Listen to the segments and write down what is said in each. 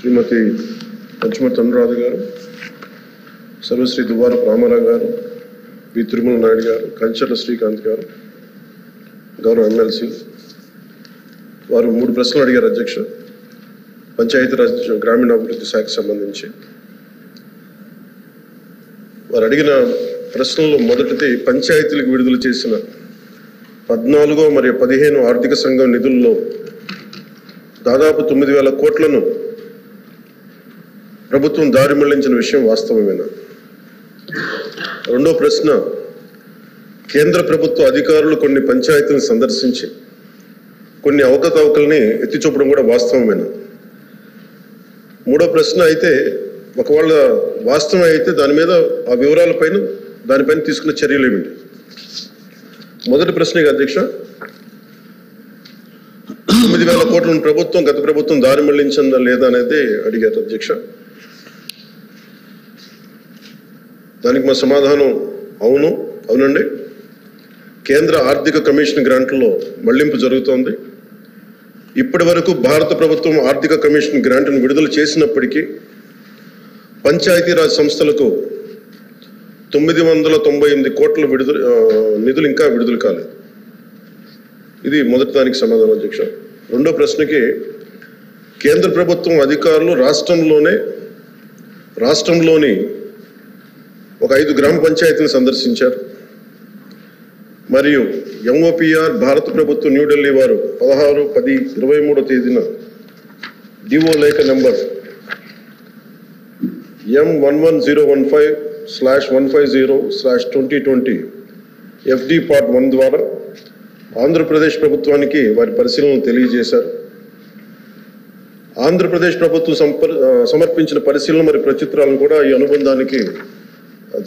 శ్రీమతి పంచుమతి అనురాధ గారు, సర్వశ్రీ దువ్వారపు రామారావు గారు, వి తిరుమల నాయుడు గారు, కంచర్ల శ్రీకాంత్ గారు, గౌరవ ఎమ్మెల్సీ వారు 3 ప్రశ్నలు అడిగారు అధ్యక్ష. పంచాయతీరాజ్ గ్రామీణాభివృద్ధి శాఖకు సంబంధించి వారు అడిగిన ప్రశ్నల్లో మొదటిది పంచాయతీలకు విడుదల చేసిన 14 మరియు 15 ఆర్థిక సంఘం నిధుల్లో దాదాపు 9,000 కోట్లను ప్రభుత్వం దారి మళ్లించిన విషయం వాస్తవమేనా? రెండో ప్రశ్న, కేంద్ర ప్రభుత్వ అధికారులు కొన్ని పంచాయతీలను సందర్శించి కొన్ని అవకతవకల్ని ఎత్తి చూపడం కూడా వాస్తవమేనా? మూడో ప్రశ్న అయితే ఒకవేళ వాస్తవం అయితే దాని మీద ఆ వివరాలపైన దానిపైన తీసుకున్న చర్యలు ఏమిటి? మొదటి ప్రశ్న అధ్యక్ష, 9,000 కోట్లను గత ప్రభుత్వం దారి మళ్లించిందా లేదా అనేది అడిగారు అధ్యక్ష. దానికి మా సమాధానం అవునండి. కేంద్ర ఆర్థిక కమిషన్ గ్రాంట్లలో మళ్లింపు జరుగుతోంది. ఇప్పటి వరకు భారత ప్రభుత్వం ఆర్థిక కమిషన్ గ్రాంట్ను విడుదల చేసినప్పటికీ పంచాయతీరాజ్ సంస్థలకు 998 కోట్ల నిధులు ఇంకా విడుదల కాలేదు. ఇది మొదటి దానికి సమాధానం అధ్యక్ష. రెండో ప్రశ్నకి, కేంద్ర ప్రభుత్వం అధికారులు రాష్ట్రంలోని ఒక 5 గ్రామ పంచాయతీలను సందర్శించారు. మరియు ఎంఓపిఆర్ భారత ప్రభుత్వం న్యూఢిల్లీ వారు 16/10/23 తేదీన డిఓ లేఖ నెంబర్ M11015/150/2020 FD Part 1 ద్వారా ఆంధ్రప్రదేశ్ ప్రభుత్వానికి వారి పరిశీలనలు తెలియజేశారు. ఆంధ్రప్రదేశ్ ప్రభుత్వం సమర్పించిన పరిశీలన మరియు ప్రచిత్రాలను కూడా ఈ అనుబంధానికి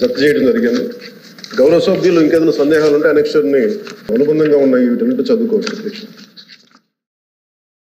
జత చేయడం జరిగింది. గౌరవ సభ్యులు ఇంకేదైనా సందేహాలు ఉంటే అనెక్షర్ని అనుబంధంగా ఉన్న వీటన్నిటి చదువుకోవచ్చు అధ్యక్ష.